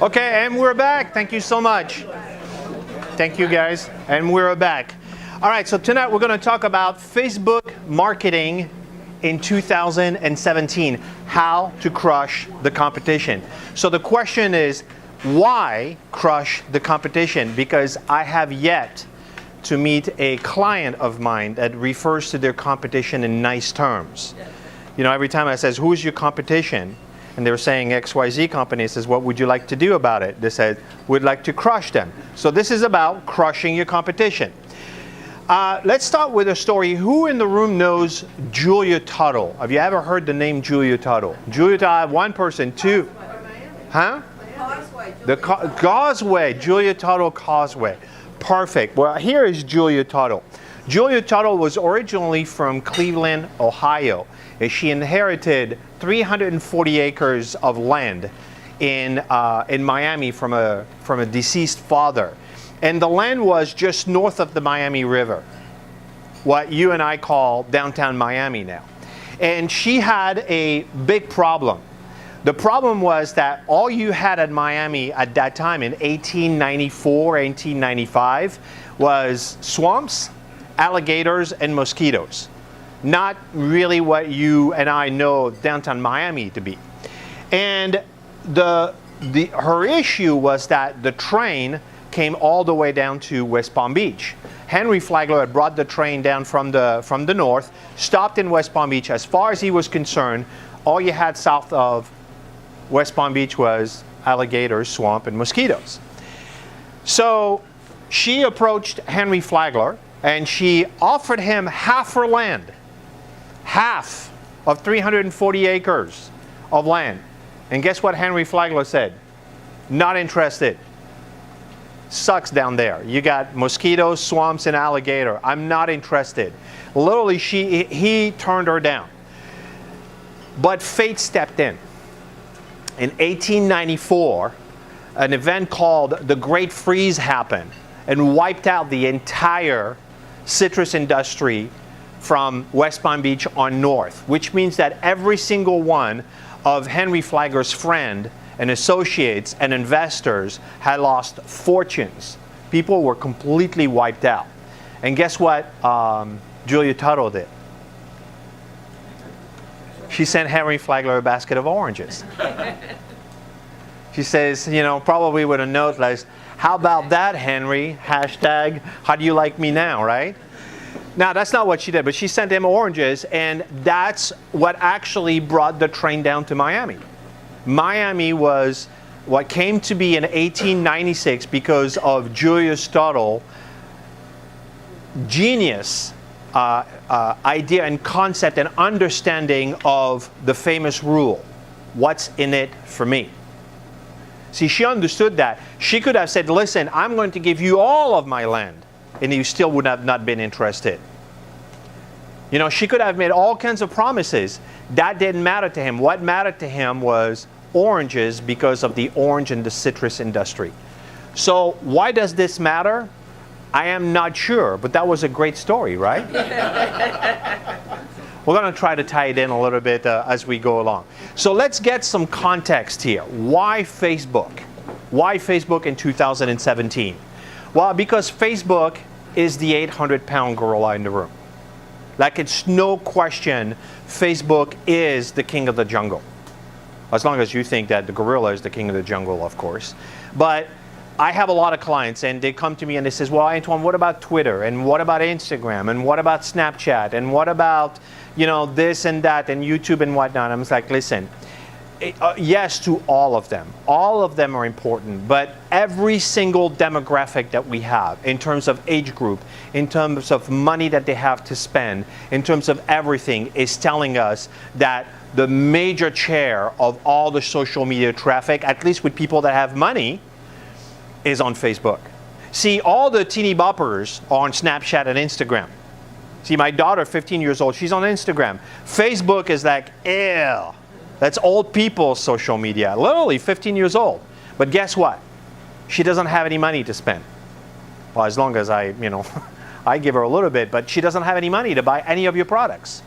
Okay, and we're back. Thank you so much. Thank you, guys. And we're back. All right, so tonight we're going to talk about Facebook marketing in 2017, how to crush the competition. So the question is, why crush the competition? Because I have yet to meet a client of mine that refers to their competition in nice terms. You know, every time I says, who's your competition? And they're saying XYZ company. Says, what would you like to do about it? They said, we'd like to crush them. So this is about crushing your competition. Let's start with a story. Who in the room knows Julia Tuttle? Have you ever heard the name Julia Tuttle? Julia Tuttle, one person, two. Huh? The Causeway, Julia Tuttle Causeway. Perfect. Well, here is Julia Tuttle. Julia Tuttle was originally from Cleveland, Ohio. And she inherited 340 acres of land in Miami from a deceased father. And the land was just north of the Miami River, what you and I call downtown Miami now. And she had a big problem. The problem was that all you had at Miami at that time in 1894, 1895 was swamps, alligators, and mosquitoes. Not really what you and I know downtown Miami to be. And her issue was that the train came all the way down to West Palm Beach. Henry Flagler had brought the train down from the north, stopped in West Palm Beach. As far as he was concerned, all you had south of West Palm Beach was alligators, swamp, and mosquitoes. So she approached Henry Flagler and she offered him half her land. Half of 340 acres of land. And guess what Henry Flagler said? Not interested. Sucks down there. You got mosquitoes, swamps, and alligator. I'm not interested. Literally, he turned her down. But fate stepped in. In 1894, an event called the Great Freeze happened and wiped out the entire citrus industry from West Palm Beach on north, which means that every single one of Henry Flagler's friend and associates and investors had lost fortunes. People were completely wiped out. And guess what Julia Tuttle did? She sent Henry Flagler a basket of oranges. She says, you know, probably with a note like, how about that, Henry? Hashtag, how do you like me now, right? Now, that's not what she did, but she sent him oranges, and that's what actually brought the train down to Miami. Miami was what came to be in 1896 because of Julia Tuttle genius idea and concept and understanding of the famous rule, what's in it for me. See, she understood that. She could have said, listen, I'm going to give you all of my land, and you still would have not been interested. You know, she could have made all kinds of promises. That didn't matter to him. What mattered to him was oranges because of the orange and the citrus industry. So why does this matter? I am not sure, but that was a great story, right? We're going to try to tie it in a little bit as we go along. So let's get some context here. Why Facebook? Why Facebook in 2017? Well, because Facebook is the 800-pound gorilla in the room. Like, it's no question, Facebook is the king of the jungle. As long as you think that the gorilla is the king of the jungle, of course. But I have a lot of clients, and they come to me and they say, well, Antoine, what about Twitter? And what about Instagram? And what about Snapchat? And what about, you know, this and that, and YouTube and whatnot? I'm just like, listen, yes to all of them. All of them are important, but every single demographic that we have in terms of age group, in terms of money that they have to spend, in terms of everything, is telling us that the major share of all the social media traffic, at least with people that have money, is on Facebook. See, all the teeny boppers are on Snapchat and Instagram. See, my daughter, 15 years old, she's on Instagram. Facebook is like, ew. That's old people's social media. Literally 15 years old. But guess what? She doesn't have any money to spend. Well, as long as I give her a little bit, but she doesn't have any money to buy any of your products.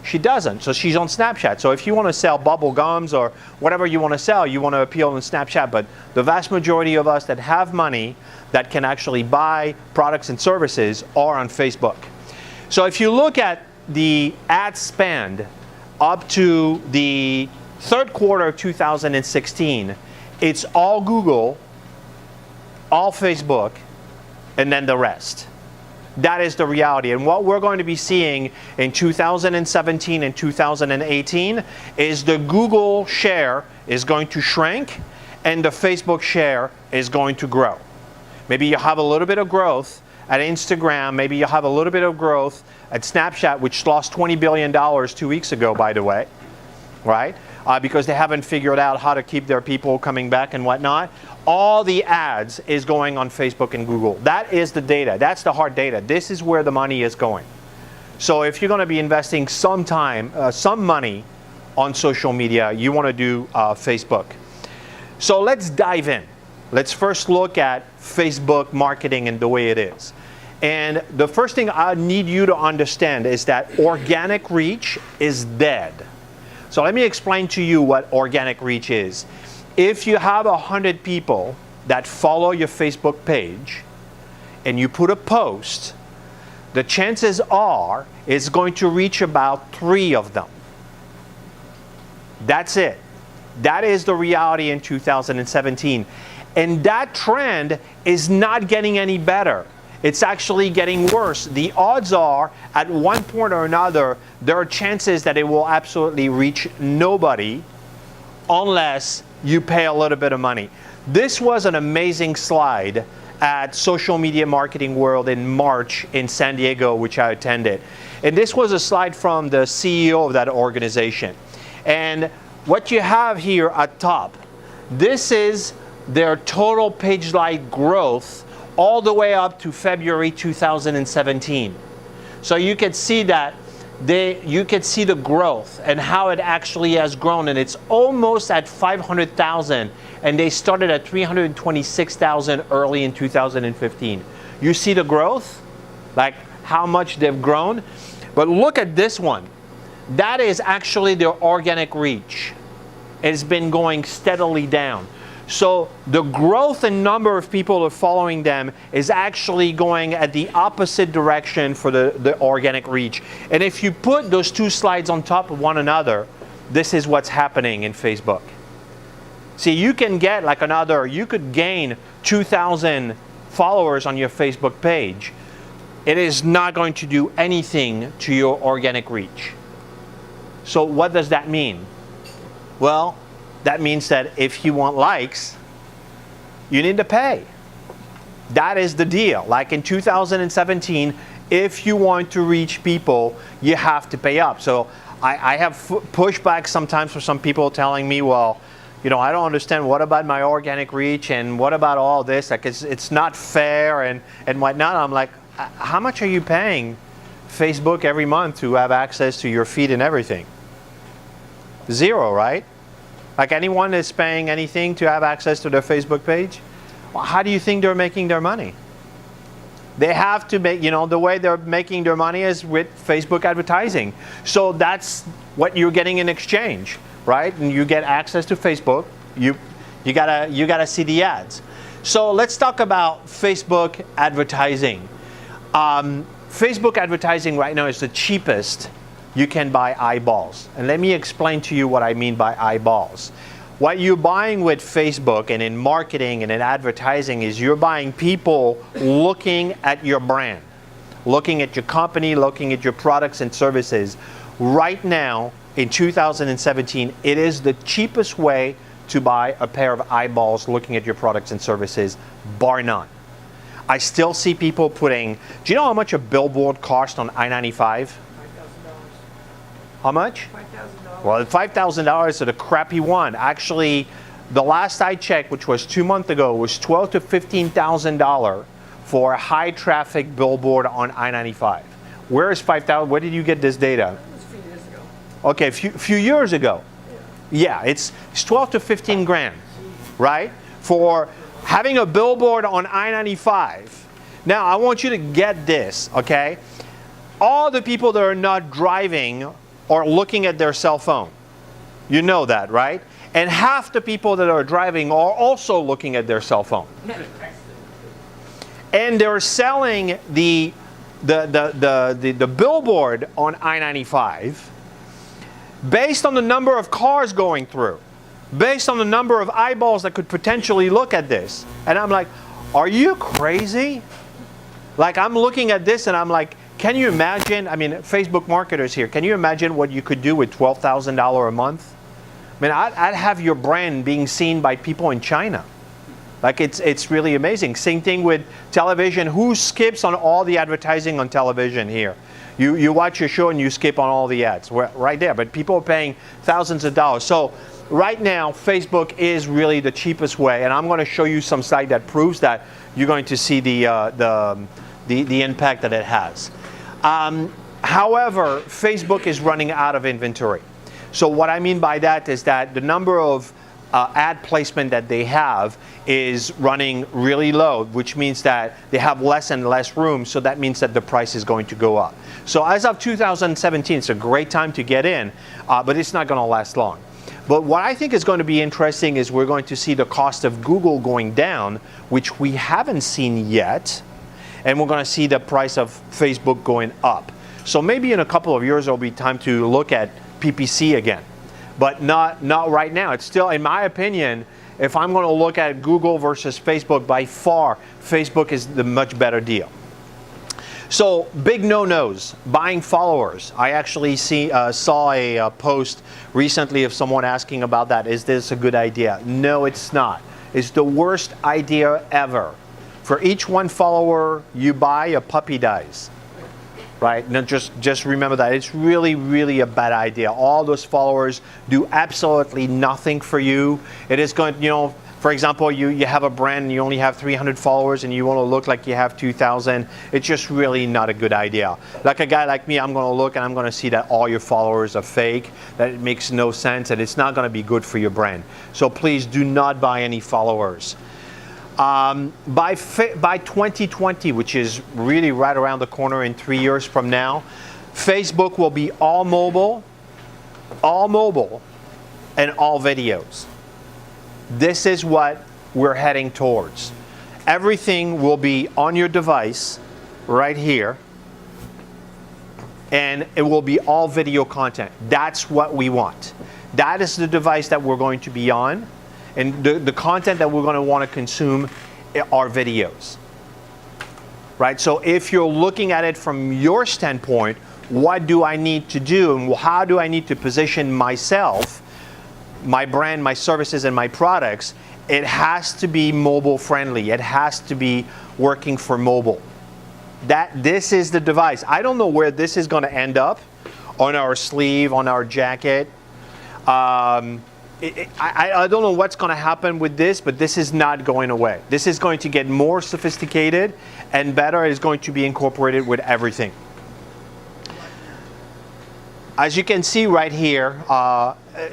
She doesn't, so she's on Snapchat. So if you want to sell bubble gums or whatever you want to sell, you want to appeal on Snapchat. But the vast majority of us that have money that can actually buy products and services are on Facebook. So if you look at the ad spend up to the third quarter of 2016, it's all Google, all Facebook, and then the rest. That is the reality. And what we're going to be seeing in 2017 and 2018 is the Google share is going to shrink and the Facebook share is going to grow. Maybe you have a little bit of growth at Instagram. Maybe you have a little bit of growth at Snapchat, which lost $20 billion 2 weeks ago, by the way, right? Because they haven't figured out how to keep their people coming back and whatnot. All the ads is going on Facebook and Google. That is the data. That's the hard data. This is where the money is going. So if you're going to be investing some time, some money on social media, you want to do Facebook. So let's dive in. Let's first look at Facebook marketing and the way it is. And the first thing I need you to understand is that organic reach is dead. So let me explain to you what organic reach is. If you have 100 people that follow your Facebook page and you put a post, the chances are it's going to reach about 3 of them. That's it. That is the reality in 2017. And that trend is not getting any better. It's actually getting worse. The odds are, at one point or another, there are chances that it will absolutely reach nobody unless you pay a little bit of money. This was an amazing slide at Social Media Marketing World in March in San Diego, which I attended. And this was a slide from the CEO of that organization. And what you have here at top, this is their total page like growth all the way up to February 2017. So you can see that you can see the growth and how it actually has grown, and it's almost at 500,000, and they started at 326,000 early in 2015. You see the growth, like how much they've grown. But look at this one. That is actually their organic reach. It's been going steadily down. So the growth in number of people who are following them is actually going at the opposite direction for the organic reach. And if you put those two slides on top of one another, this is what's happening in Facebook. See, you can get like you could gain 2,000 followers on your Facebook page. It is not going to do anything to your organic reach. So what does that mean? Well, that means that if you want likes, you need to pay. That is the deal. Like in 2017, if you want to reach people, you have to pay up. So I have pushback sometimes for some people telling me, well, you know, I don't understand, what about my organic reach and what about all this? Like it's not fair and whatnot. I'm like, how much are you paying Facebook every month to have access to your feed and everything? 0, right? Like anyone is paying anything to have access to their Facebook page? Well, how do you think they're making their money? They have to make, the way they're making their money is with Facebook advertising. So that's what you're getting in exchange, right? And you get access to Facebook. You gotta see the ads. So let's talk about Facebook advertising. Facebook advertising right now is the cheapest you can buy eyeballs. And let me explain to you what I mean by eyeballs. What you're buying with Facebook and in marketing and in advertising is you're buying people looking at your brand, looking at your company, looking at your products and services. Right now, in 2017, it is the cheapest way to buy a pair of eyeballs looking at your products and services, bar none. I still see people putting, do you know how much a billboard costs on I-95? How much? $5,000. Well, $5,000 is a crappy one. Actually, the last I checked, which was 2 months ago, was $12,000 to $15,000 for a high-traffic billboard on I-95. Where is $5,000? Where did you get this data? It was a few years ago. Okay, a few years ago. Yeah, it's 12 to 15 grand, right? For having a billboard on I-95. Now, I want you to get this, okay? All the people that are not driving are looking at their cell phone. You know that, right? And half the people that are driving are also looking at their cell phone. And they're selling the billboard on I-95 based on the number of cars going through, based on the number of eyeballs that could potentially look at this. And I'm like, are you crazy? Like, I'm looking at this and I'm like, can you imagine, I mean, Facebook marketers here, can you imagine what you could do with $12,000 a month? I mean, I'd have your brand being seen by people in China. Like, it's really amazing. Same thing with television. Who skips on all the advertising on television here? You watch your show and you skip on all the ads. We're right there. But people are paying thousands of dollars. So right now, Facebook is really the cheapest way. And I'm going to show you some site that proves that. You're going to see the impact that it has. However, Facebook is running out of inventory. So what I mean by that is that the number of ad placement that they have is running really low, which means that they have less and less room, so that means that the price is going to go up. So as of 2017, it's a great time to get in, but it's not going to last long. But what I think is going to be interesting is we're going to see the cost of Google going down, which we haven't seen yet, and we're going to see the price of Facebook going up. So maybe in a couple of years, there'll be time to look at PPC again. But not right now. It's still, in my opinion, if I'm going to look at Google versus Facebook, by far, Facebook is the much better deal. So, big no-nos, buying followers. I actually saw a post recently of someone asking about that. Is this a good idea? No, it's not. It's the worst idea ever. For each one follower you buy, a puppy dies. Right? Now just remember that. It's really, really a bad idea. All those followers do absolutely nothing for you. It is going, you know, for example, you have a brand and you only have 300 followers and you want to look like you have 2,000. It's just really not a good idea. Like a guy like me, I'm going to look and I'm going to see that all your followers are fake, that it makes no sense, and it's not going to be good for your brand. So please do not buy any followers. By 2020, which is really right around the corner in 3 years from now, Facebook will be all mobile, and all videos. This is what we're heading towards. Everything will be on your device right here, and it will be all video content. That's what we want. That is the device that we're going to be on. And the content that we're going to want to consume are videos, right? So if you're looking at it from your standpoint, what do I need to do and how do I need to position myself, my brand, my services, and my products? It has to be mobile friendly. It has to be working for mobile. This is the device. I don't know where this is going to end up, on our sleeve, on our jacket. I don't know what's going to happen with this, but this is not going away. This is going to get more sophisticated and better. It is going to be incorporated with everything. As you can see right here,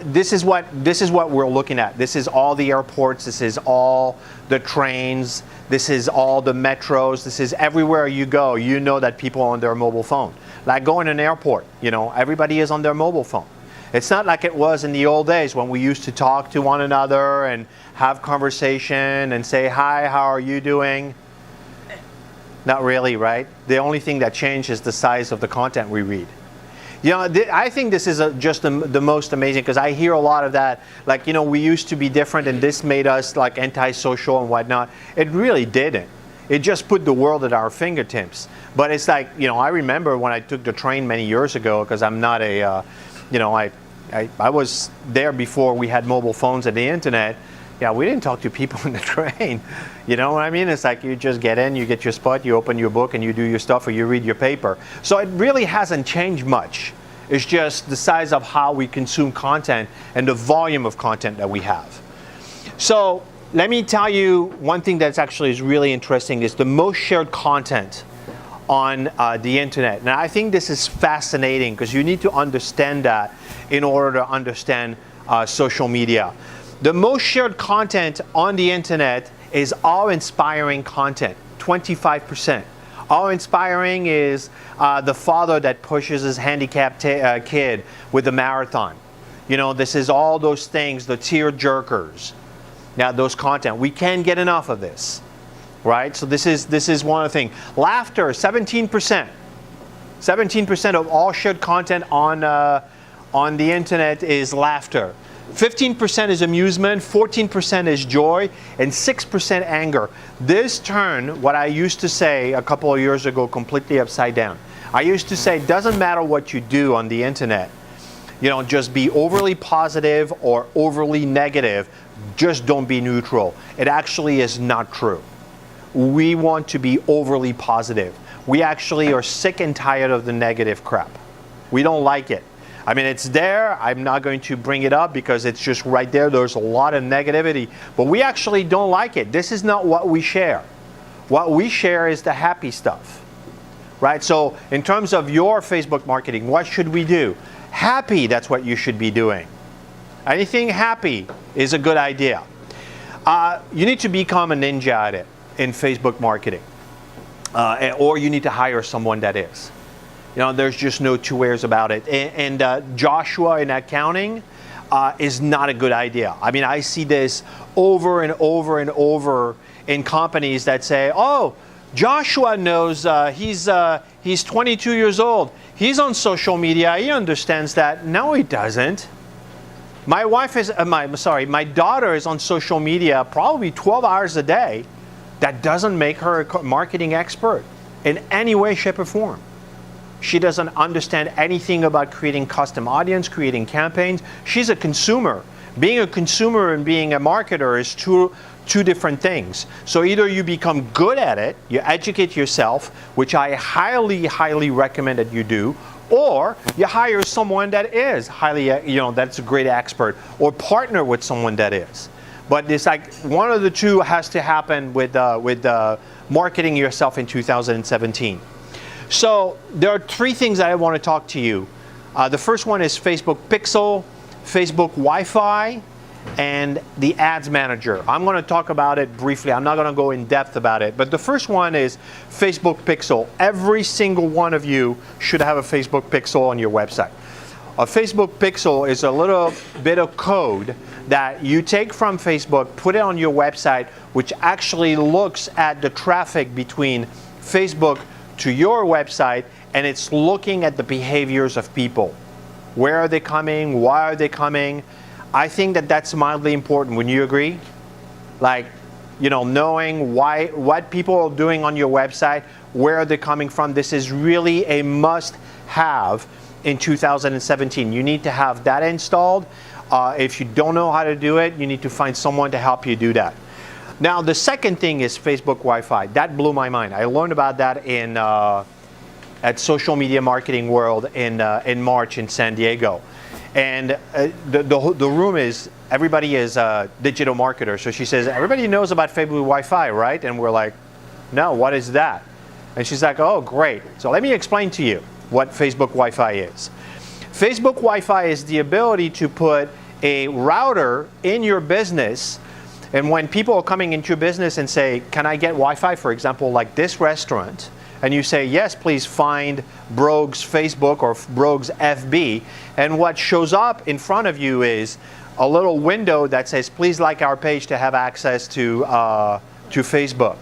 this is what we're looking at. This is all the airports. This is all the trains. This is all the metros. This is everywhere you go. You know that people are on their mobile phone. Like going to an airport, you know, everybody is on their mobile phone. It's not like it was in the old days when we used to talk to one another and have conversation and say, hi, how are you doing? Not really, right? The only thing that changed is the size of the content we read. You know, I think this is just the most amazing, because I hear a lot of that, like, you know, we used to be different and this made us like antisocial and whatnot. It really didn't. It just put the world at our fingertips. But it's like, you know, I remember when I took the train many years ago, because I'm not a... you know, I was there before we had mobile phones and the internet. Yeah, we didn't talk to people in the train. You know what I mean? It's like you just get in, you get your spot, you open your book, and you do your stuff, or you read your paper. So it really hasn't changed much. It's just the size of how we consume content and the volume of content that we have. So let me tell you one thing that's actually is really interesting is the most shared content on the internet. Now, I think this is fascinating because you need to understand that in order to understand social media. The most shared content on the internet is awe-inspiring content, 25%. How inspiring is the father that pushes his handicapped kid with the marathon. You know, this is all those things, the tear jerkers. Now, those content, we can't get enough of this, right? So this is one of the things. Laughter, 17%. 17% of all shared content on the internet is laughter. 15% is amusement, 14% is joy, and 6% anger. This turned what I used to say a couple of years ago completely upside down. I used to say, it doesn't matter what you do on the internet. You know, just be overly positive or overly negative. Just don't be neutral. It actually is not true. We want to be overly positive. We actually are sick and tired of the negative crap. We don't like it. I mean, it's there. I'm not going to bring it up because it's just right there. There's a lot of negativity, but we actually don't like it. This is not what we share. What we share is the happy stuff, right? So in terms of your Facebook marketing, what should we do? Happy, that's what you should be doing. Anything happy is a good idea. You need to become a ninja at it in Facebook marketing, or you need to hire someone that is. You know, there's just no two ways about it. And Joshua in accounting is not a good idea. I mean, I see this over and over and over in companies that say, oh, Joshua knows he's 22 years old. He's on social media. He understands that. No, he doesn't. My wife is, my daughter is on social media probably 12 hours a day. That doesn't make her a marketing expert in any way, shape, or form. She doesn't understand anything about creating custom audience, creating campaigns. She's a consumer. Being a consumer and being a marketer is two different things. So either you become good at it, you educate yourself, which I highly, highly recommend that you do, or you hire someone that is highly, that's a great expert, or partner with someone that is. But it's like one of the two has to happen with marketing yourself in 2017. So there are three things that I want to talk to you. The first one is Facebook Pixel, Facebook Wi-Fi, and the Ads Manager. I'm going to talk about it briefly. I'm not going to go in depth about it. But the first one is Facebook Pixel. Every single one of you should have a Facebook Pixel on your website. A Facebook Pixel is a little bit of code that you take from Facebook, put it on your website, which actually looks at the traffic between Facebook to your website, and it's looking at the behaviors of people. Where are they coming? Why are they coming? I think that that's mildly important. Wouldn't you agree? Like, knowing what people are doing on your website, where are they coming from? This is really a must-have in 2017. You need to have that installed. If you don't know how to do it, you need to find someone to help you do that. Now, the second thing is Facebook Wi-Fi. That blew my mind. I learned about that at Social Media Marketing World in March in San Diego. And the room is, everybody is a digital marketer. So she says, everybody knows about Facebook Wi-Fi, right? And we're like, no, what is that? And she's like, oh, great. So let me explain to you what Facebook Wi-Fi is. Facebook Wi-Fi is the ability to put a router in your business. And when people are coming into your business and say, can I get Wi-Fi, for example, like this restaurant, and you say, yes, please find Brogue's Facebook or Brogue's FB, and what shows up in front of you is a little window that says, please like our page to have access to Facebook.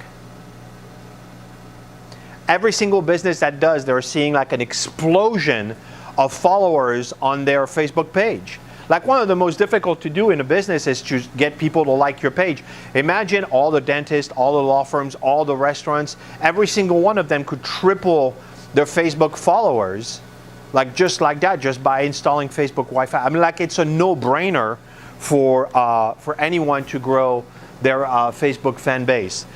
Every single business that does, they're seeing like an explosion of followers on their Facebook page. Like one of the most difficult to do in a business is to get people to like your page. Imagine all the dentists, all the law firms, all the restaurants, every single one of them could triple their Facebook followers, just like that, just by installing Facebook Wi-Fi. I mean, like it's a no-brainer for anyone to grow their Facebook fan base.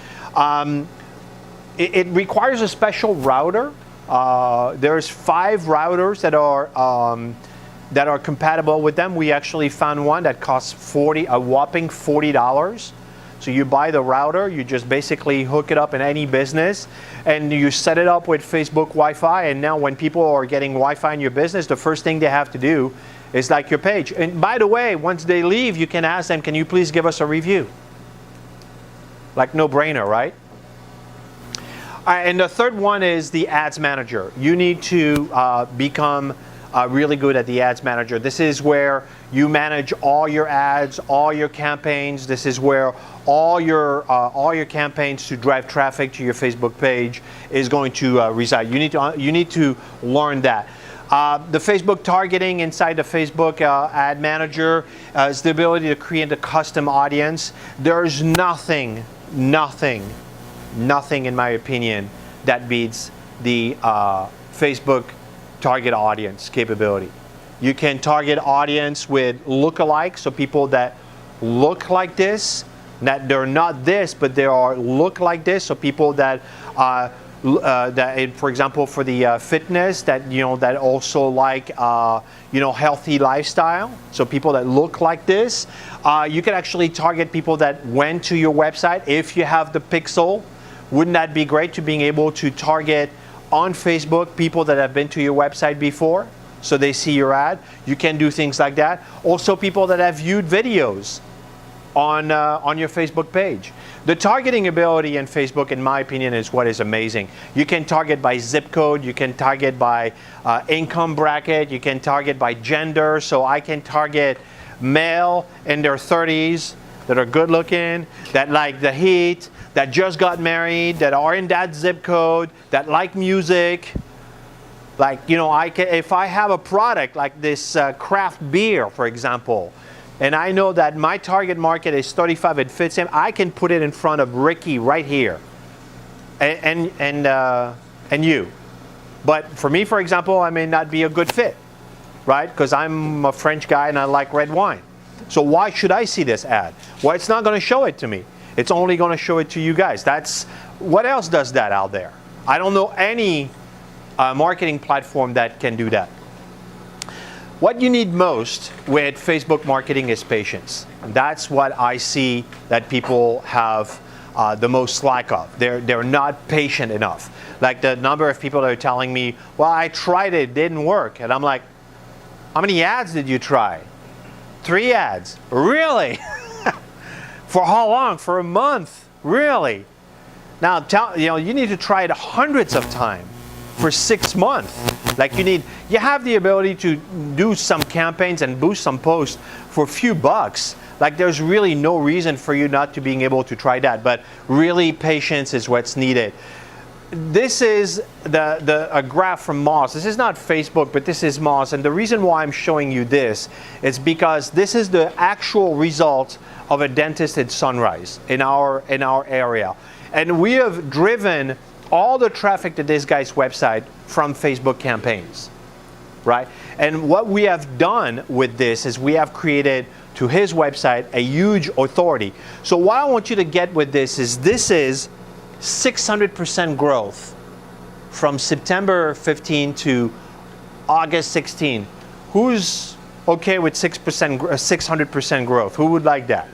It requires a special router. There's 5 routers that are compatible with them. We actually found one that costs a whopping $40. So you buy the router, you just basically hook it up in any business, and you set it up with Facebook Wi-Fi. And now when people are getting Wi-Fi in your business, the first thing they have to do is like your page. And by the way, once they leave, you can ask them, can you please give us a review? Like no brainer, right? And the third one is the ads manager. You need to become really good at the ads manager. This is where you manage all your ads, all your campaigns. This is where all your campaigns to drive traffic to your Facebook page is going to reside. You need to learn that. The Facebook targeting inside the Facebook ad manager is the ability to create a custom audience. There's nothing in my opinion that beats the Facebook target audience capability. You can target audience with lookalike, so people that look like this, that they're not this, but they look like this. So people that for example, for the fitness, that also like healthy lifestyle. So people that look like this. You can actually target people that went to your website. If you have the pixel, wouldn't that be great to being able to target on Facebook people that have been to your website before, so they see your ad? You can do things like that. Also, people that have viewed videos on your Facebook page. The targeting ability in Facebook, in my opinion, is what is amazing. You can target by zip code. You can target by income bracket. You can target by gender. So I can target male in their 30s that are good looking, that like the heat, that just got married, that are in that zip code, that like music. Like, if I have a product like this craft beer, for example, and I know that my target market is 35, it fits him, I can put it in front of Ricky right here, and you. But for me, for example, I may not be a good fit, right? Because I'm a French guy and I like red wine. So why should I see this ad? Well, it's not going to show it to me. It's only going to show it to you guys. What else does that out there? I don't know any marketing platform that can do that. What you need most with Facebook marketing is patience. And that's what I see that people have the most lack of. They're not patient enough. Like the number of people that are telling me, well, I tried it, didn't work. And I'm like, how many ads did you try? 3 ads. Really? For how long? For a month? Really? Now, you need to try it hundreds of times for 6 months. Like you have the ability to do some campaigns and boost some posts for a few bucks. Like there's really no reason for you not to being able to try that. But really, patience is what's needed. This is a graph from Moz. This is not Facebook, but this is Moz. And the reason why I'm showing you this is because this is the actual result of a dentist at Sunrise in our area. And we have driven all the traffic to this guy's website from Facebook campaigns, right? And what we have done with this is we have created to his website a huge authority. So what I want you to get with this is 600% growth from September 15 to August 16. Who's okay with 600% growth? Who would like that?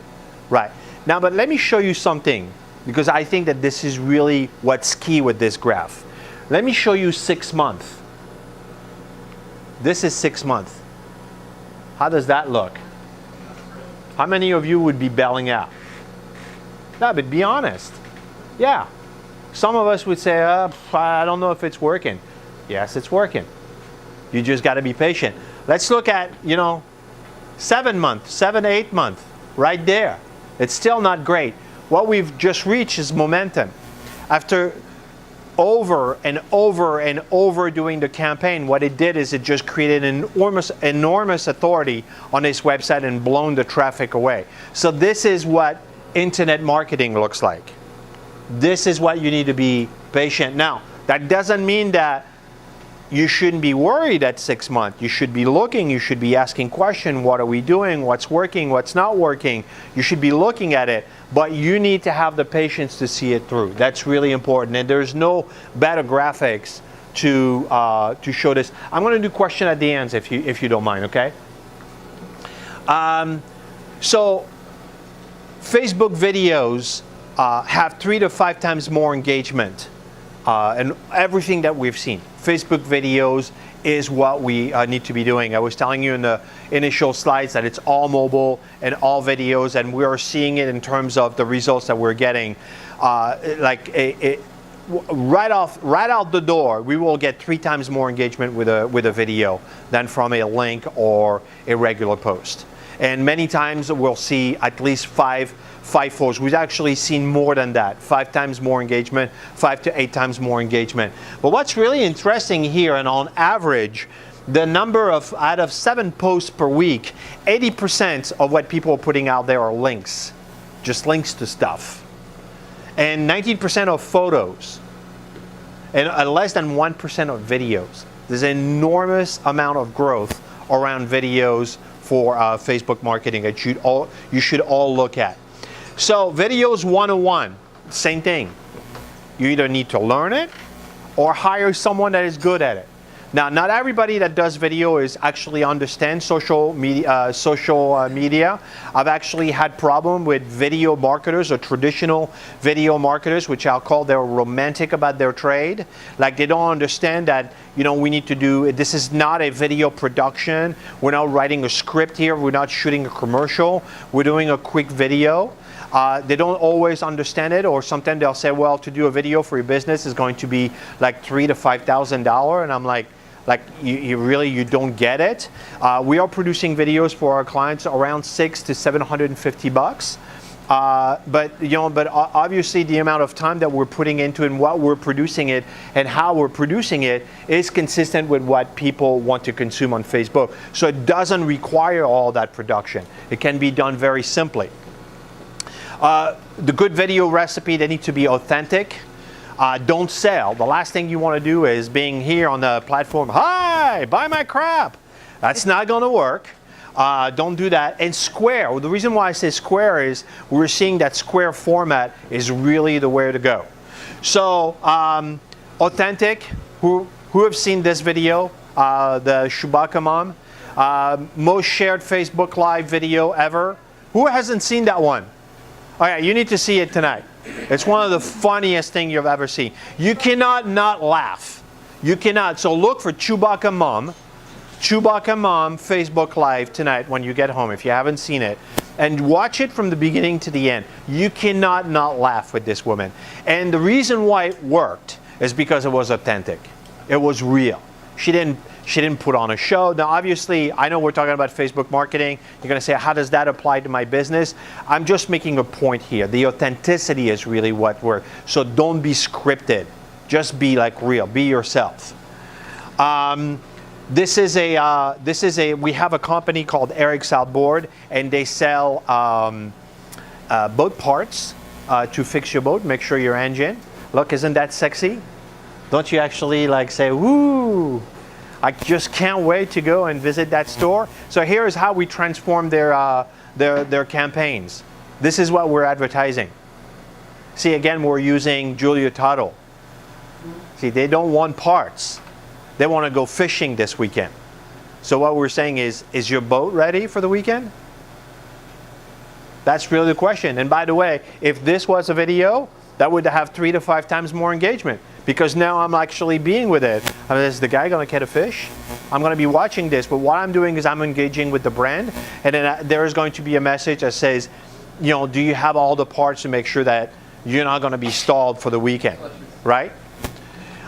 Right. Now, but let me show you something, because I think that this is really what's key with this graph. Let me show you 6 months. This is 6 months. How does that look? How many of you would be bailing out? No, but be honest. Yeah. Some of us would say, I don't know if it's working. Yes, it's working. You just got to be patient. Let's look at, 7 months, 7, 8 months, right there. It's still not great. What we've just reached is momentum. After over and over and over doing the campaign, what it did is it just created an enormous authority on this website and blown the traffic away. So this is what internet marketing looks like. This is what you need to be patient. Now, that doesn't mean that you shouldn't be worried at 6 months. You should be looking, you should be asking questions. What are we doing? What's working? What's not working? You should be looking at it, but you need to have the patience to see it through. That's really important. And there's no better graphics to show this. I'm going to do question at the end if you don't mind, okay? So Facebook videos have 3 to 5 times more engagement and everything that we've seen. Facebook videos is what we need to be doing. I was telling you in the initial slides that it's all mobile and all videos, and we are seeing it in terms of the results that we're getting. right out the door, we will get 3 times more engagement with a video than from a link or a regular post. And many times we'll see at least five-folds. We've actually seen more than that, 5 times more engagement, 5 to 8 times more engagement. But what's really interesting here, and on average, the number of, out of 7 posts per week, 80% of what people are putting out there are links, just links to stuff. And 19% of photos, and less than 1% of videos. There's an enormous amount of growth around videos for Facebook marketing that you should all look at. So videos 101, same thing. You either need to learn it or hire someone that is good at it. Now, not everybody that does video is actually understands social media. I've actually had problem with video marketers or traditional video marketers, which I'll call they're romantic about their trade. Like they don't understand that, you know, we need to do, this is not a video production. We're not writing a script here. We're not shooting a commercial. We're doing a quick video. They don't always understand it, or sometimes they'll say, well, to do a video for your business is going to be like $3,000 to $5,000, and I'm like you don't get it. We are producing videos for our clients around $600 to $750. But obviously the amount of time that we're putting into it and what we're producing it and how we're producing it is consistent with what people want to consume on Facebook. So it doesn't require all that production. It can be done very simply. The good video recipe, they need to be authentic. Don't sell. The last thing you want to do is being here on the platform, hi, buy my crap. That's not going to work. Don't do that. And square. Well, the reason why I say square is we're seeing that square format is really the way to go. So authentic. Who have seen this video? The Chewbacca mom. Most shared Facebook Live video ever. Who hasn't seen that one? All right, you need to see it tonight. It's one of the funniest things you've ever seen. You cannot not laugh. You cannot. So look for Chewbacca Mom Facebook Live tonight when you get home if you haven't seen it. And watch it from the beginning to the end. You cannot not laugh with this woman. And the reason why it worked is because it was authentic. It was real. She didn't put on a show. Now, obviously, I know we're talking about Facebook marketing. You're going to say, how does that apply to my business? I'm just making a point here. The authenticity is really what we're, so don't be scripted. Just be like real. Be yourself. We have a company called Eric's Outboard, and they sell boat parts to fix your boat, make sure your engine. Look, isn't that sexy? Don't you actually like say, woo? I just can't wait to go and visit that store. So here's how we transform their campaigns. This is what we're advertising. See, again, we're using Julia Tuttle. See, they don't want parts. They want to go fishing this weekend. So what we're saying is your boat ready for the weekend? That's really the question. And by the way, if this was a video, that would have 3 to 5 times more engagement. Because now I'm actually being with it. I mean, is the guy going to catch a fish? I'm going to be watching this, but what I'm doing is I'm engaging with the brand, and then there is going to be a message that says, you know, do you have all the parts to make sure that you're not going to be stalled for the weekend, right?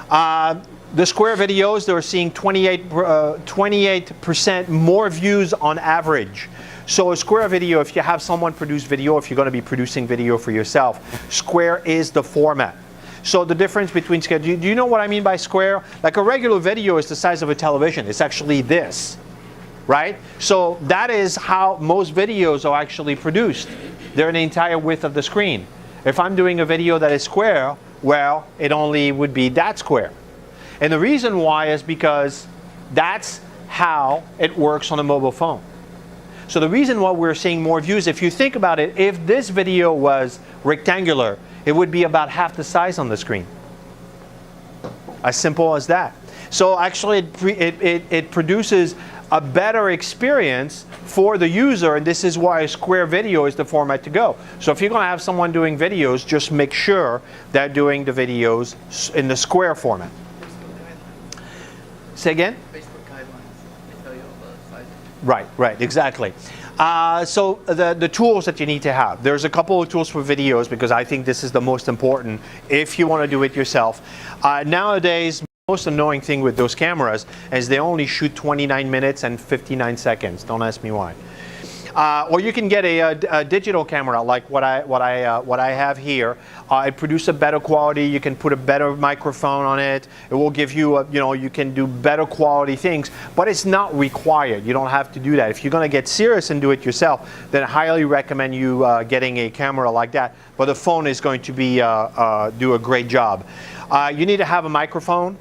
The Square videos, they're seeing 28% more views on average. So a Square video, if you have someone produce video, if you're going to be producing video for yourself, Square is the format. So the difference between Square, do you know what I mean by Square? Like a regular video is the size of a television. It's actually this, right? So that is how most videos are actually produced. They're the entire width of the screen. If I'm doing a video that is square, well, it only would be that square. And the reason why is because that's how it works on a mobile phone. So the reason why we're seeing more views, if you think about it, if this video was rectangular, it would be about half the size on the screen. As simple as that. So actually it produces a better experience for the user, and this is why a Square video is the format to go. So if you're going to have someone doing videos, just make sure they're doing the videos in the Square format. Say again? Facebook guidelines. They tell you all the sizes. Right, exactly. So the tools that you need to have. There's a couple of tools for videos because I think this is the most important if you want to do it yourself. Nowadays, most annoying thing with those cameras is they only shoot 29 minutes and 59 seconds. Don't ask me why. Or you can get a digital camera like what I have here. It produces a better quality. You can put a better microphone on it. It will give you, you can do better quality things, but it's not required. You don't have to do that. If you're going to get serious and do it yourself, then I highly recommend you getting a camera like that. But the phone is going to be do a great job. You need to have a microphone.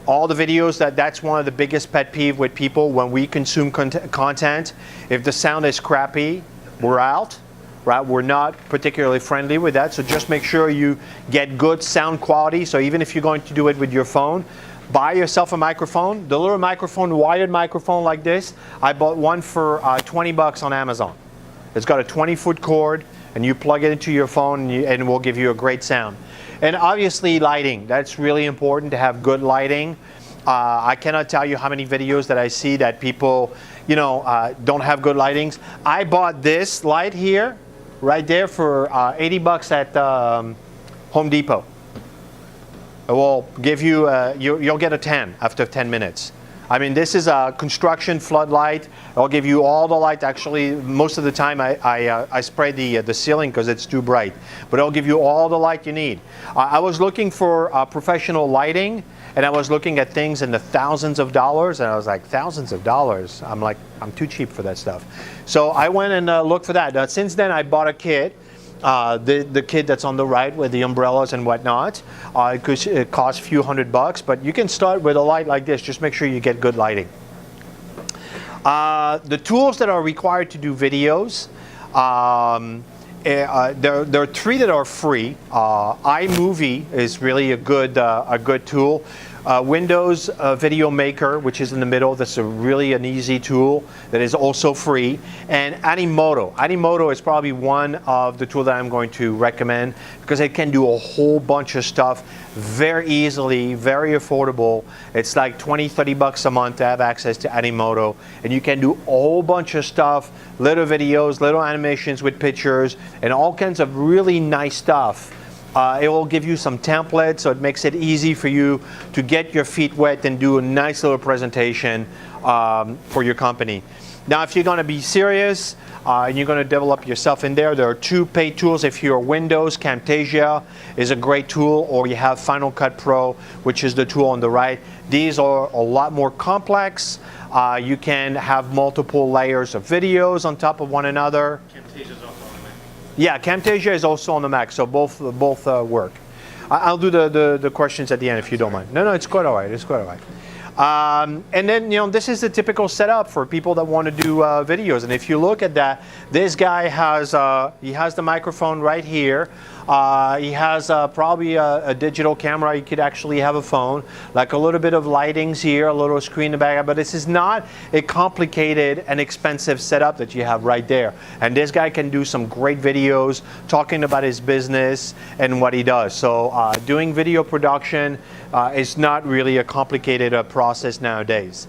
All the videos, that's one of the biggest pet peeve with people when we consume content. If the sound is crappy, we're out, right? We're not particularly friendly with that. So just make sure you get good sound quality. So even if you're going to do it with your phone, buy yourself a microphone. The little microphone, wired microphone like this, I bought one for 20 bucks on Amazon. It's got a 20-foot cord, and you plug it into your phone, and it will give you a great sound. And obviously lighting, that's really important to have good lighting. I cannot tell you how many videos that I see that people, don't have good lightings. I bought this light here, right there for 80 bucks at Home Depot. It will give you, you'll get a 10 after 10 minutes. I mean, this is a construction floodlight. I'll give you all the light. Actually, most of the time I spray the ceiling because it's too bright. But it'll give you all the light you need. I was looking for professional lighting, and I was looking at things in the thousands of dollars, and I was like, thousands of dollars? I'm like, I'm too cheap for that stuff. So I went and looked for that. Now, since then, I bought a kit. The kit that's on the right with the umbrellas and whatnot. It costs a few $100, but you can start with a light like this. Just make sure you get good lighting. The tools that are required to do videos, there are 3 that are free. iMovie is really a good tool. Windows Video Maker, which is in the middle, that's really an easy tool that is also free. And Animoto. Animoto is probably one of the tools that I'm going to recommend because it can do a whole bunch of stuff very easily, very affordable. It's like 20, 30 bucks a month to have access to Animoto. And you can do a whole bunch of stuff, little videos, little animations with pictures, and all kinds of really nice stuff. It will give you some templates, so it makes it easy for you to get your feet wet and do a nice little presentation for your company. Now, if you're going to be serious and you're going to develop yourself in there are 2 paid tools. If you're Windows, Camtasia is a great tool, or you have Final Cut Pro, which is the tool on the right. These are a lot more complex. You can have multiple layers of videos on top of one another. Yeah, Camtasia is also on the Mac, so both work. I'll do the questions at the end if you don't mind. No, it's quite all right. It's quite all right. And then, this is the typical setup for people that want to do videos. And if you look at that, this guy has he has the microphone right here. He has probably a digital camera. You could actually have a phone, like a little bit of lightings here, a little screen in the back. But this is not a complicated and expensive setup that you have right there. And this guy can do some great videos talking about his business and what he does. So doing video production is not really a complicated process nowadays.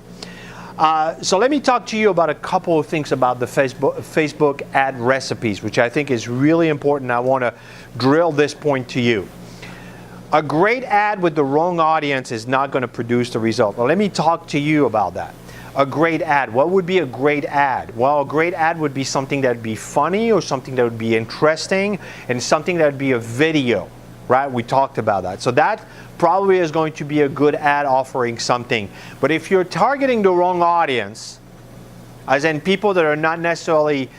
So let me talk to you about a couple of things about the Facebook ad recipes, which I think is really important. I want to drill this point to you. A great ad with the wrong audience is not going to produce the result. Well, let me talk to you about that. A great ad. What would be a great ad? Well, a great ad would be something that would be funny or something that would be interesting and something that would be a video, right? We talked about that. So that probably is going to be a good ad offering something. But if you're targeting the wrong audience, as in people that are not necessarily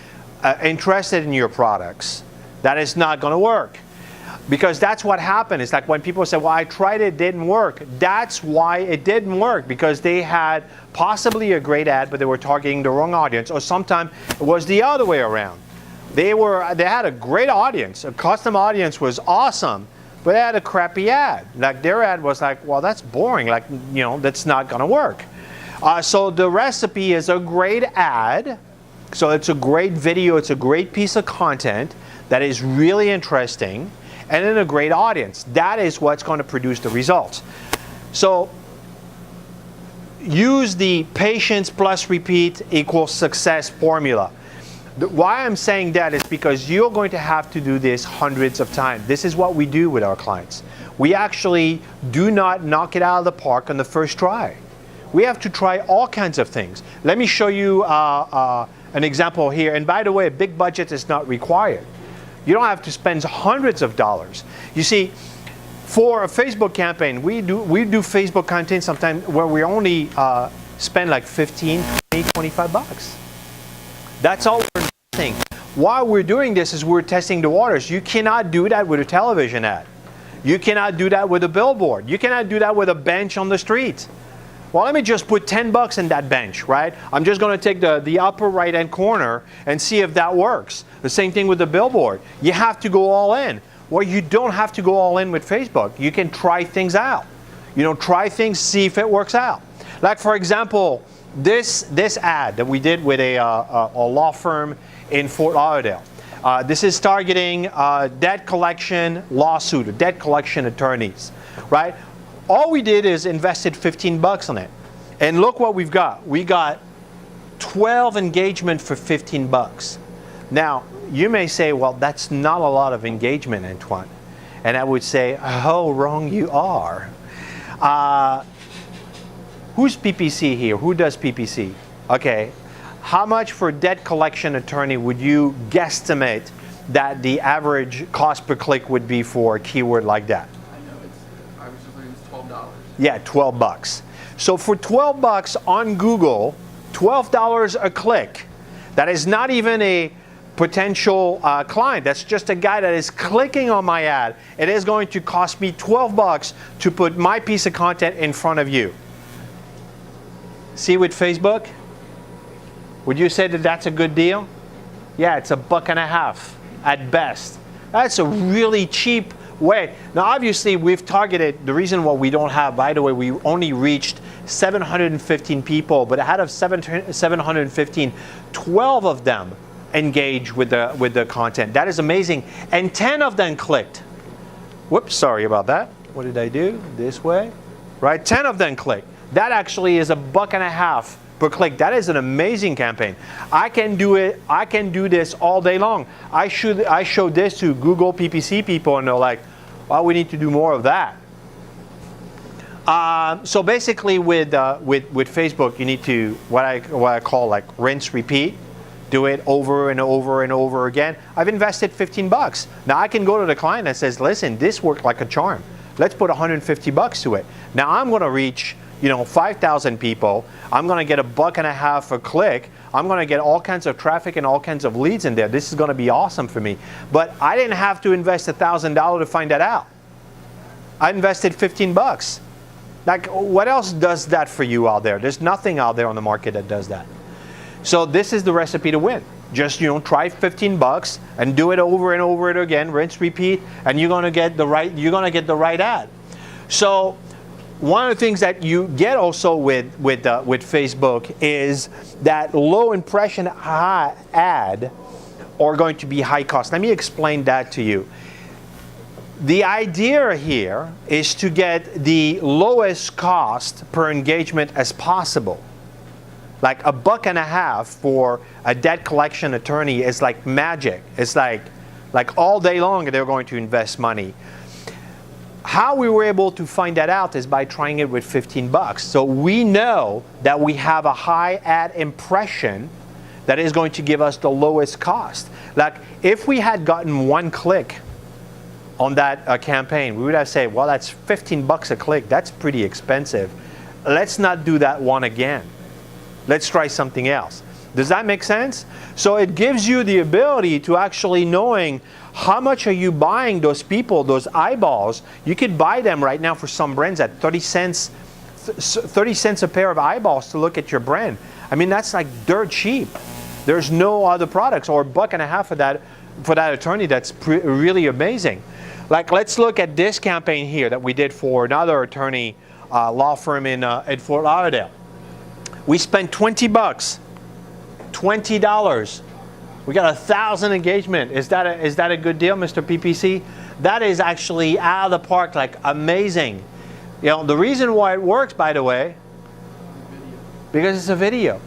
interested in your products, that is not going to work. Because that's what happened. It's like when people say, well, I tried it, didn't work. That's why it didn't work, because they had possibly a great ad, but they were targeting the wrong audience. Or sometimes it was the other way around. They had a great audience. A custom audience was awesome, but they had a crappy ad. Like their ad was like, well, that's boring. Like, that's not going to work. So the recipe is a great ad. So it's a great video. It's a great piece of content that is really interesting, and in a great audience. That is what's going to produce the results. So use the patience plus repeat equals success formula. Why I'm saying that is because you're going to have to do this hundreds of times. This is what we do with our clients. We actually do not knock it out of the park on the first try. We have to try all kinds of things. Let me show you an example here. And by the way, a big budget is not required. You don't have to spend hundreds of dollars. You see, for a Facebook campaign, we do Facebook content sometimes where we only spend like 15, 20, 25 bucks. That's all we're investing. While we're doing this is we're testing the waters. You cannot do that with a television ad. You cannot do that with a billboard. You cannot do that with a bench on the street. Well, let me just put 10 bucks in that bench, right? I'm just going to take the upper right-hand corner and see if that works. The same thing with the billboard. You have to go all in. Well, you don't have to go all in with Facebook. You can try things out. You know, try things, see if it works out. Like, for example, this ad that we did with a law firm in Fort Lauderdale. This is targeting debt collection lawsuit, debt collection attorneys, right? All we did is invested 15 bucks on it. And look what we've got. We got 12 engagement for 15 bucks. Now, you may say, well, that's not a lot of engagement, Antoine. And I would say, oh, wrong you are. Who's PPC here? Who does PPC? Okay. How much for debt collection attorney would you guesstimate that the average cost per click would be for a keyword like that? I know I was just thinking it's $12. Yeah, 12 bucks. So for 12 bucks on Google, $12 a click, that is not even a potential client. That's just a guy that is clicking on my ad. It is going to cost me 12 bucks to put my piece of content in front of you. See with Facebook? Would you say that that's a good deal? Yeah, it's $1.50 at best. That's a really cheap way. Now, obviously, we've targeted, the reason why we don't have, by the way, we only reached 715 people, but out of 715, 12 of them engaged with the content. That is amazing. And 10 of them clicked. Whoops, sorry about that. What did I do? This way? Right, 10 of them clicked. That actually is $1.50 per click. That is an amazing campaign. I can do it. I can do this all day long. I showed this to Google PPC people, and they're like, "Well, we need to do more of that." So basically, with Facebook, you need to what I call like rinse, repeat. Do it over and over and over again. I've invested 15 bucks. Now I can go to the client that says, "Listen, this worked like a charm. Let's put 150 bucks to it." Now I'm going to reach 5,000 people. I'm going to get $1.50 a click. I'm going to get all kinds of traffic and all kinds of leads in there. This is going to be awesome for me. But I didn't have to invest $1,000 to find that out. I invested 15 bucks. Like, what else does that for you out there? There's nothing out there on the market that does that. So this is the recipe to win. Just try 15 bucks and do it over and over again, rinse, repeat, and you're going to get the right ad. So one of the things that you get also with Facebook is that low impression ad are going to be high cost. Let me explain that to you. The idea here is to get the lowest cost per engagement as possible. Like $1.50 for a debt collection attorney is like magic. It's like all day long they're going to invest money. How we were able to find that out is by trying it with 15 bucks. So we know that we have a high ad impression that is going to give us the lowest cost. Like if we had gotten one click on that campaign, we would have said, well, that's 15 bucks a click. That's pretty expensive. Let's not do that one again. Let's try something else. Does that make sense? So it gives you the ability to actually knowing how much are you buying those people, those eyeballs. You could buy them right now for some brands at 30 cents a pair of eyeballs to look at your brand. I mean, that's like dirt cheap. There's no other products, or $1.50 for that attorney. That's really amazing. Like, let's look at this campaign here that we did for another attorney law firm in Fort Lauderdale. We spent 20 bucks, $20. We got 1,000 engagement. Is that a good deal, Mr. PPC? That is actually out of the park, like amazing. The reason why it works, by the way, Because it's a video.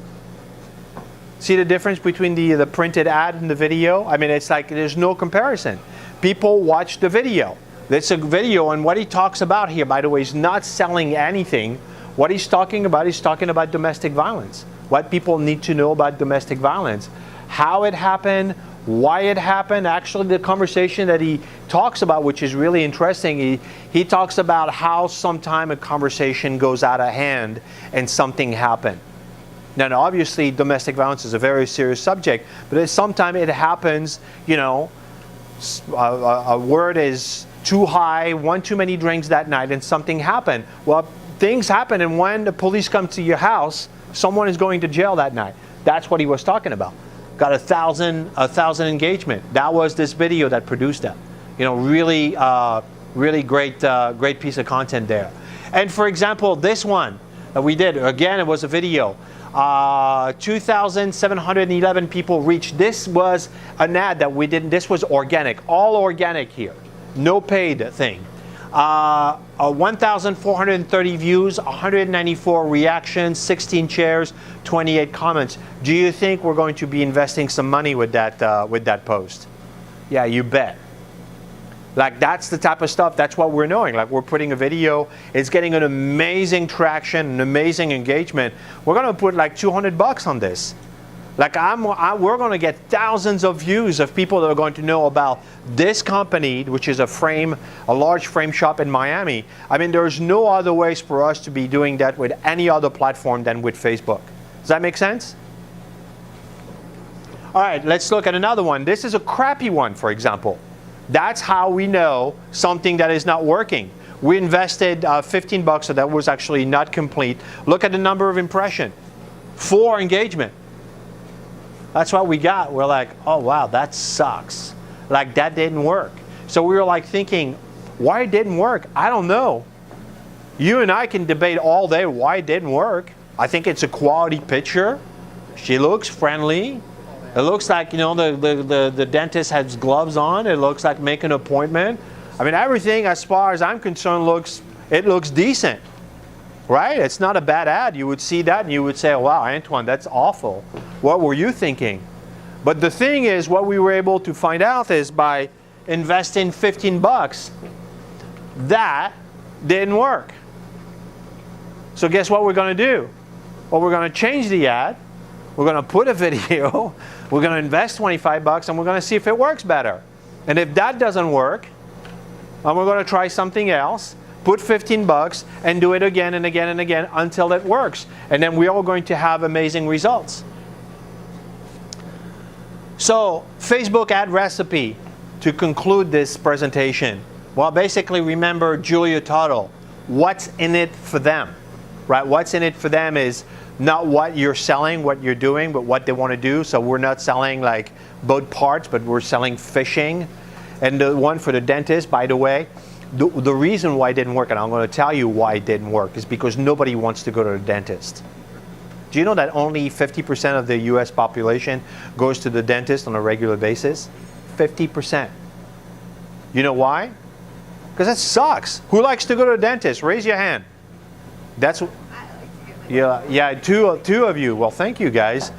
See the difference between the printed ad and the video? I mean, it's like there's no comparison. People watch the video. It's a video, and what he talks about here, by the way, is not selling anything. What he's talking about domestic violence. What people need to know about domestic violence. How it happened, why it happened. Actually, the conversation that he talks about, which is really interesting, he talks about how sometime a conversation goes out of hand and something happened. Now, obviously, domestic violence is a very serious subject, but sometimes it happens, you know, a word is too high, one too many drinks that night, and something happened. Well, things happen, and when the police come to your house, someone is going to jail that night. That's what he was talking about. Got 1,000 engagement. That was this video that produced that. You know, really, really great piece of content there. And for example, this one that we did, again, it was a video. 2,711 people reached. This was an ad that we did. This was organic, all organic here. No paid thing. 1,430 views, 194 reactions, 16 shares, 28 comments. Do you think we're going to be investing some money with that post? Yeah, you bet. Like, that's the type of stuff, that's what we're doing. Like, we're putting a video, it's getting an amazing traction, an amazing engagement. We're going to put like $200 on this. Like, we're going to get thousands of views of people that are going to know about this company, which is a large frame shop in Miami. I mean, there's no other ways for us to be doing that with any other platform than with Facebook. Does that make sense? All right, let's look at another one. This is a crappy one, for example. That's how we know something that is not working. We invested $15, so that was actually not complete. Look at the number of impressions. 4 engagement. That's what we got. We're like, oh wow, that sucks. Like, that didn't work. So we were like thinking, why it didn't work? I don't know. You and I can debate all day why it didn't work. I think it's a quality picture. She looks friendly. It looks like, you know, the dentist has gloves on. It looks like make an appointment. I mean, everything as far as I'm concerned looks decent. Right? It's not a bad ad. You would see that and you would say, wow, Antoine, that's awful. What were you thinking? But the thing is, what we were able to find out is by investing $15, that didn't work. So guess what we're going to do? Well, we're going to change the ad. We're going to put a video. We're going to invest $25 and we're going to see if it works better. And if that doesn't work, then we're going to try something else. Put $15 and do it again and again and again until it works. And then we're all going to have amazing results. So, Facebook ad recipe to conclude this presentation. Well, basically remember Julia Tuttle. What's in it for them? Right? What's in it for them is not what you're selling, what you're doing, but what they want to do. So we're not selling like boat parts, but we're selling fishing. And the one for the dentist, by the way, the reason why it didn't work, and I'm going to tell you why it didn't work, is because nobody wants to go to the dentist. Do you know that only 50% of the US population goes to the dentist on a regular basis? 50%. You know why? Because that sucks. Who likes to go to the dentist? Raise your hand. That's yeah, two of you. Well, thank you guys.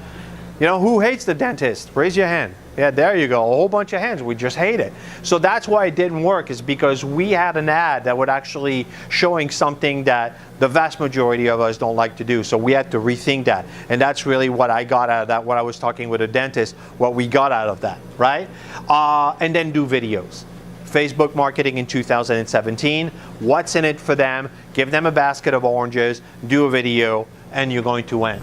You know, who hates the dentist? Raise your hand. Yeah, there you go. A whole bunch of hands. We just hate it. So that's why it didn't work, is because we had an ad that would actually showing something that the vast majority of us don't like to do. So we had to rethink that. And that's really what I got out of that, what I was talking with a dentist, what we got out of that, right? And then do videos. Facebook marketing in 2017. What's in it for them? Give them a basket of oranges, do a video, and you're going to win.